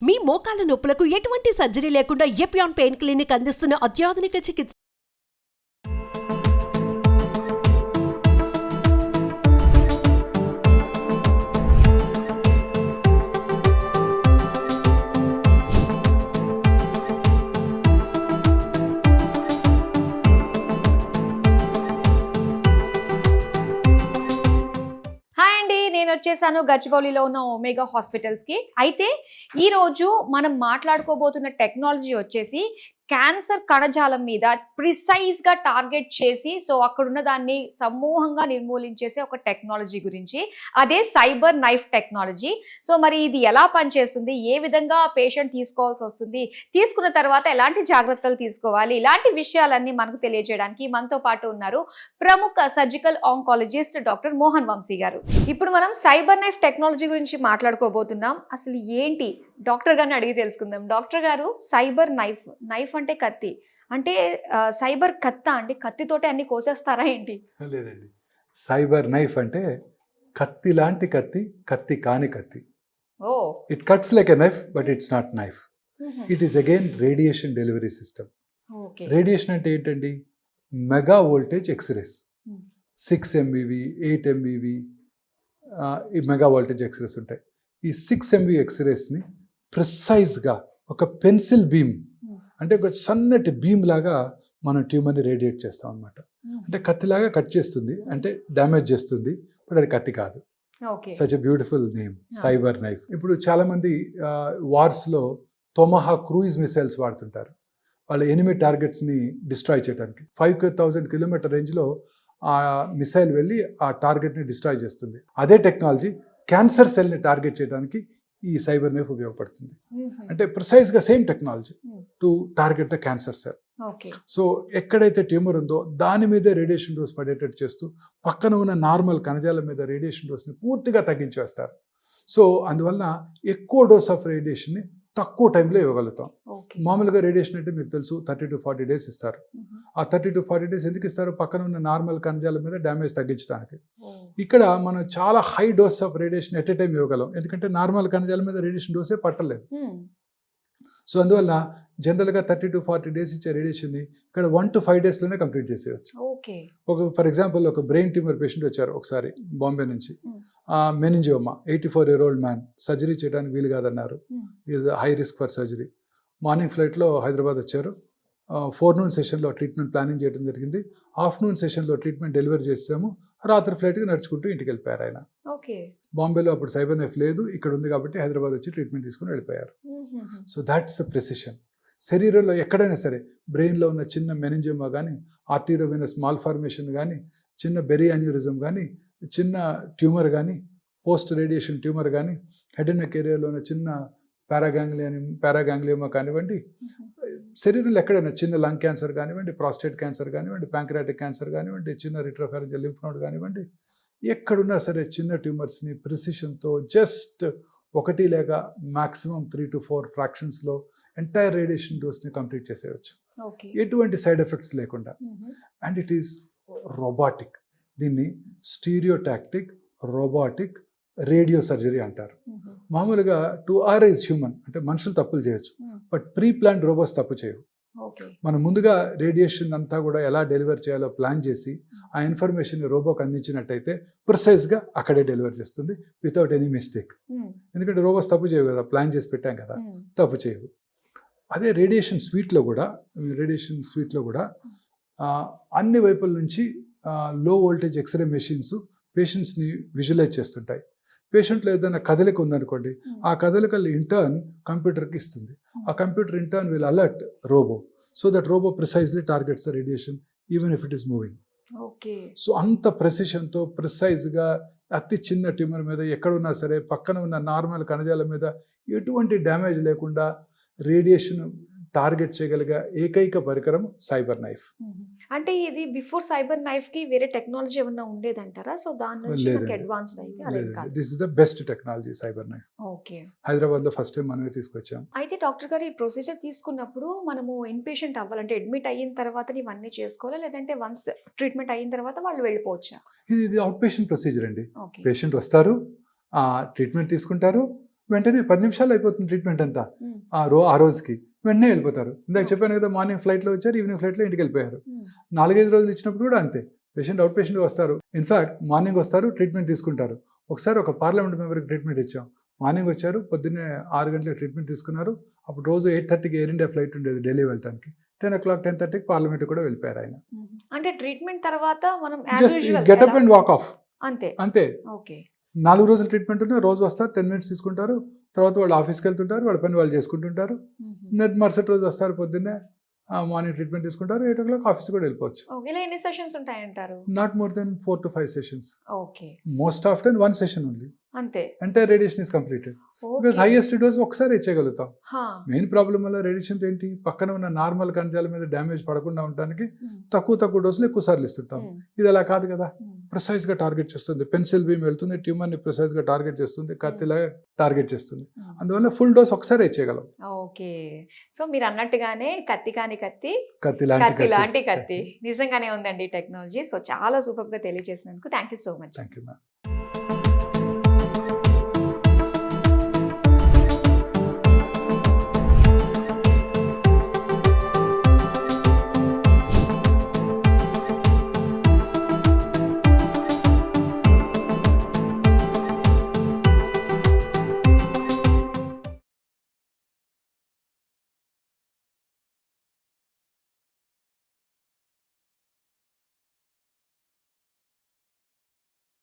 మీ మోకాల నొప్పులకు ఎటువంటి సర్జరీ లేకుండా ఎపియాన్ పెయిన్ క్లినిక్ అందిస్తున్న అత్యాధునిక చికిత్స. హాయ్ అండి, నేను వచ్చేసాను గచ్చిబౌలిలో ఉన్న ఒమేగా హాస్పిటల్స్ కి. అయితే ఈ రోజు మనం మాట్లాడుకోబోతున్న టెక్నాలజీ వచ్చేసి క్యాన్సర్ కణజాలం మీద ప్రిసైజ్ గా టార్గెట్ చేసి అక్కడున్న దాన్ని సమూహంగా నిర్మూలించేసే ఒక టెక్నాలజీ గురించి, అదే సైబర్ నైఫ్ టెక్నాలజీ. మరి ఇది ఎలా పనిచేస్తుంది, ఏ విధంగా పేషెంట్ తీసుకోవాల్సి వస్తుంది, తీసుకున్న తర్వాత ఎలాంటి జాగ్రత్తలు తీసుకోవాలి, ఇలాంటి విషయాలన్నీ మనకు తెలియజేయడానికి మనతో పాటు ఉన్నారు ప్రముఖ surgical oncologist doctor Mohan Vamshi గారు. ఇప్పుడు మనం సైబర్ నైఫ్ టెక్నాలజీ గురించి మాట్లాడుకోబోతున్నాం. అసలు ఏంటి డాక్టర్ గారిని అడిగి తెలుసుకుందాం. డాక్టర్ గారు, సైబర్ నైఫ్, నైఫ్ అంటే కత్తి, అంటే సైబర్ కత్త అండి? కత్తితోటే అన్ని కోసేస్తారా ఏంటి? లేదండి, సైబర్ నైఫ్ అంటే కత్తి లాంటి కత్తి, కత్తి కాని కత్తి. Oh, it cuts like a knife but it's not knife. It is again radiation delivery system. Okay. Radiation అంటే ఏంటండి? Mega voltage x rays, 6 MeV, 8 MeV, ఈ మెగా వోల్టేజ్ ఎక్స్రేస్ ఉంటాయి. ఈ 6 MeV ఎక్స్రేస్ని ప్రిసైజ్గా ఒక పెన్సిల్ బీమ్, అంటే ఒక సన్నటి బీమ్ లాగా మనం ట్యూమర్ని రేడియేట్ చేస్తాం అనమాట. అంటే కత్తిలాగా కట్ చేస్తుంది, అంటే డ్యామేజ్ చేస్తుంది, బట్ అది కత్తి కాదు. Such a beautiful name, cyber knife. ఇప్పుడు చాలామంది వార్స్లో తొమహా క్రూయిజ్ మిసైల్స్ వాడుతుంటారు, వాళ్ళ ఎనిమి టార్గెట్స్ని డిస్ట్రాయ్ చేయడానికి. 5,000 కిలోమీటర్ రేంజ్లో ఆ మిసైల్ వెళ్ళి ఆ టార్గెట్ని డిస్ట్రాయ్ చేస్తుంది. అదే టెక్నాలజీ క్యాన్సర్ సెల్ని టార్గెట్ చేయడానికి ఈ సైబర్ నైఫ్ ఉపయోగపడుతుంది. అంటే ప్రిసైజ్గా same technology to target the cancer cell. So ఎక్కడైతే ట్యూమర్ ఉందో దాని మీదే రేడియేషన్ డోస్ పడేటట్టు చేస్తూ పక్కన ఉన్న నార్మల్ కణజాలం మీద రేడియేషన్ డోస్ని పూర్తిగా తగ్గించేస్తారు. సో అందువలన ఎక్కువ డోస్ ఆఫ్ రేడియేషన్ని తక్కువ టైంలో ఇవ్వగలుగుతాం. మామూలుగా రేడియేషన్ అంటే మీకు తెలుసు 30 to 40 days ఇస్తారు. ఆ 30 to 40 days ఎందుకు ఇస్తారు? పక్కన ఉన్న నార్మల్ కణజాలం మీద డ్యామేజ్ తగ్గించడానికి. ఇక్కడ మనం చాలా high dose of radiation at a time ఇవ్వగలం, ఎందుకంటే నార్మల్ కణజాలం మీద రేడియేషన్ డోసే పట్టలేదు. సో అందువల్ల జనరల్గా 30 to 40 days ఇచ్చే రేడియేషన్ని ఇక్కడ 1 to 5 daysలోనే కంప్లీట్ చేసేయచ్చు. ఫర్ ఎగ్జాంపుల్ ఒక బ్రెయిన్ ట్యూమర్ పేషెంట్ వచ్చారు ఒకసారి బాంబే నుంచి, మెనింజియోమా, 84-year-old మ్యాన్, సర్జరీ చేయడానికి వీలు కాదన్నారు, is high risk for surgery. Morning ఫ్లైట్లో హైదరాబాద్ వచ్చారు, ఫోర్నూన్ సెషన్లో ట్రీట్మెంట్ ప్లానింగ్ చేయడం జరిగింది, ఆఫ్టర్నూన్ సెషన్లో ట్రీట్మెంట్ డెలివరీ చేసాము, రాత్రి ఫ్లైట్కి నడుచుకుంటూ ఇంటికి వెళ్ళిపోయారు ఆయన. బాంబేలో అప్పుడు సైబర్ నైఫ్ లేదు, ఇక్కడ ఉంది కాబట్టి హైదరాబాద్ వచ్చి ట్రీట్మెంట్ తీసుకుని వెళ్ళిపోయారు. So that's the precision. శరీరంలో ఎక్కడైనా సరే బ్రెయిన్లో ఉన్న చిన్న మెనింజియోమా కానీ, ఆర్టీరోవెనస్ మాల్ఫార్మేషన్ కానీ, చిన్న బెరీ అన్యూరిజం కానీ, చిన్న ట్యూమర్ కానీ, పోస్ట్ రేడియేషన్ ట్యూమర్ కానీ, హెడ్ అండ్ నెక్ ఏరియాలో ఉన్న చిన్న పారాగాంగ్లియోమా కానివ్వండి, శరీరంలో ఎక్కడైనా చిన్న లంగ్ క్యాన్సర్ కానివ్వండి, ప్రాస్టేట్ క్యాన్సర్ కానివ్వండి, ప్యాంక్రియాటిక్ క్యాన్సర్ కానివ్వండి, చిన్న రిట్రోఫారింజియల్ లింఫ్ నోడ్ కానివ్వండి, ఎక్కడున్నా సరే చిన్న ట్యూమర్స్ని ప్రిసిషన్తో జస్ట్ 1 లేక మ్యాక్సిమం 3 to 4 ఫ్రాక్షన్స్లో ఎంటైర్ రేడియేషన్ డోస్ని కంప్లీట్ చేసేయచ్చు, ఎటువంటి సైడ్ ఎఫెక్ట్స్ లేకుండా. And it is robotic. దీన్ని స్టీరియోటాక్టిక్ రోబాటిక్ రేడియో సర్జరీ అంటారు. మామూలుగా టు ఆర్ఐజ్ హ్యూమన్, అంటే మనుషులు తప్పులు చేయొచ్చు, బట్ ప్రీ ప్లాన్డ్ రోబోట్స్ తప్పు చేయవు. మనం ముందుగా రేడియేషన్ అంతా కూడా ఎలా డెలివర్ చేయాలో ప్లాన్ చేసి ఆ ఇన్ఫర్మేషన్ రోబోకి అందించినట్టయితే ప్రిసైజ్గా అక్కడే డెలివర్ చేస్తుంది వితౌట్ ఎనీ మిస్టేక్. ఎందుకంటే రోబోట్స్ తప్పు చేయవు కదా, ప్లాన్ చేసి పెట్టాం కదా, తప్పు చేయవు. అదే రేడియేషన్ స్వీట్లో కూడా అన్ని వైపుల నుంచి లో వోల్టేజ్ ఎక్స్రే మెషిన్స్ పేషెంట్స్ని విజువలైజ్ చేస్తుంటాయి. పేషెంట్లో ఏదైనా కదలిక ఉందనుకోండి, ఆ కదలికలు ఇంటర్న్ కంప్యూటర్కి ఇస్తుంది. ఆ computer intern will alert robo, so that robo precisely targets the radiation even if it is moving. So అంత ప్రెసిషన్తో ప్రిసైజ్గా అతి చిన్న ట్యూమర్ మీద ఎక్కడున్నా సరే పక్కన ఉన్న నార్మల్ కణజాలం మీద ఎటువంటి డ్యామేజ్ లేకుండా రేడియేషన్ టార్గెట్ చేయగలిగే ఏకైక పరికరం సైబర్ నైఫ్. అంటే ఇది బిఫోర్ సైబర్ నైఫ్ కి వేరే టెక్నాలజీ ఏమన్నా ఉండేదంటారా? సో దాని నుంచి అడ్వాన్స్డ్ అయితే అలా కాదు. This is the best technology cyber knife. Okay. Hyderabad లో ఫస్ట్ టైం మనమే తీసుకొచ్చాం. అయితే డాక్టర్ గారు, ఈ ప్రొసీజర్ తీసుకున్నప్పుడు మనము ఇన్ పేషెంట్ అవ్వాలంటే అడ్మిట్ అయిన తర్వాత ఇవన్నీ చేసుకోవాలా, లేదంటే వన్స్ ట్రీట్మెంట్ అయిన తర్వాత వాళ్ళు వెళ్ళిపోవచ్చా? ఇది అవుట్ పేషెంట్ ప్రొసీజర్ అండి. పేషెంట్ వస్తారు, ట్రీట్మెంట్ తీసుకుంటారు, వెంటనే 10 నిమిషాలు అయిపోతుంది ట్రీట్మెంట్ అంతా ఆ రోజుకి వెంటనే వెళ్ళిపోతారు. ఇందాక చెప్పాను కదా, మార్నింగ్ ఫ్లైట్లో వచ్చారు, ఈవినింగ్ ఫ్లైట్లో ఇంటికి వెళ్ళిపోయారు. 4-5 రోజులు ఇచ్చినప్పుడు కూడా అంతే. పేషెంట్ అవుట్ పేషెంట్ వస్తారు, ఇన్ఫ్యాక్ట్ మార్నింగ్ వస్తారు, ట్రీట్మెంట్ తీసుకుంటారు. ఒకసారి ఒక పార్లమెంట్ మెంబర్కి ట్రీట్మెంట్ ఇచ్చాం. మార్నింగ్ వచ్చారు, పొద్దున్నే 6 గంటలకు ట్రీట్మెంట్ తీసుకున్నారు. అప్పుడు రోజు 8:30కి ఎయిర్ ఇండియా ఫ్లైట్ ఉండేది ఢిల్లీ వెళ్ళడానికి. 10 o'clock 10:30కి పార్లమెంట్ కూడా వెళ్ళిపోయారు ఆయన. అంటే ట్రీట్మెంట్ తర్వాత మనం just getup and walk of అంతే. అంతే. ఓకే. 4 రోజులు ట్రీట్మెంట్ ఉన్న రోజు వస్తారు, 10 minutes తీసుకుంటారు, తర్వాత వాళ్ళు ఆఫీస్కి వెళ్తుంటారు, వాళ్ళ పని వాళ్ళు చేసుకుంటుంటారు. మరుసటి రోజు వస్తారు, పొద్దున్నే మార్నింగ్ ట్రీట్మెంట్ తీసుకుంటారు, 8 o'clock ఆఫీస్ కూడా వెళ్ళిపోవచ్చు. ఇలా ఎన్ని సెషన్స్ ఉంటాయంటారు? Not more than 4 to 5 sessions. Okay. Most often 1 session only. అంతే. Entire radiation is completed. Because highest dose ఒకసారి ఇచ్చేయగలుగుతాం. మెయిన్ ప్రాబ్లం వల్ల రేడియేషన్ ఏంటి, పక్కన ఉన్న నార్మల్ కణజాల మీద డ్యామేజ్ పడకుండా ఉండడానికి తక్కువ డోసులు ఎక్కువ సార్లు ఇస్తుంటాం. ఇది అలా కాదు కదా, ప్రిసైజ్ గా టార్గెట్ చేస్తుంది. పెన్సిల్ బీమ్ వెళ్తుంది, ట్యూమర్ ని ప్రిసైజ్ గా టార్గెట్ చేస్తుంది, కత్తిలాగా టార్గెట్ చేస్తుంది. అందువల్ల ఫుల్ డోస్ ఒకసారి ఇచ్చేయగలం. ఓకే. సో మీరు అన్నట్టుగానే కత్తి కాని కత్తి, కత్తి లాంటి కత్తి. నిజంగానే ఉందండి టెక్నాలజీ. సో చాలా సూపర్ గా తెలియజేసినందుకు thank you so much. Thank you ma'am.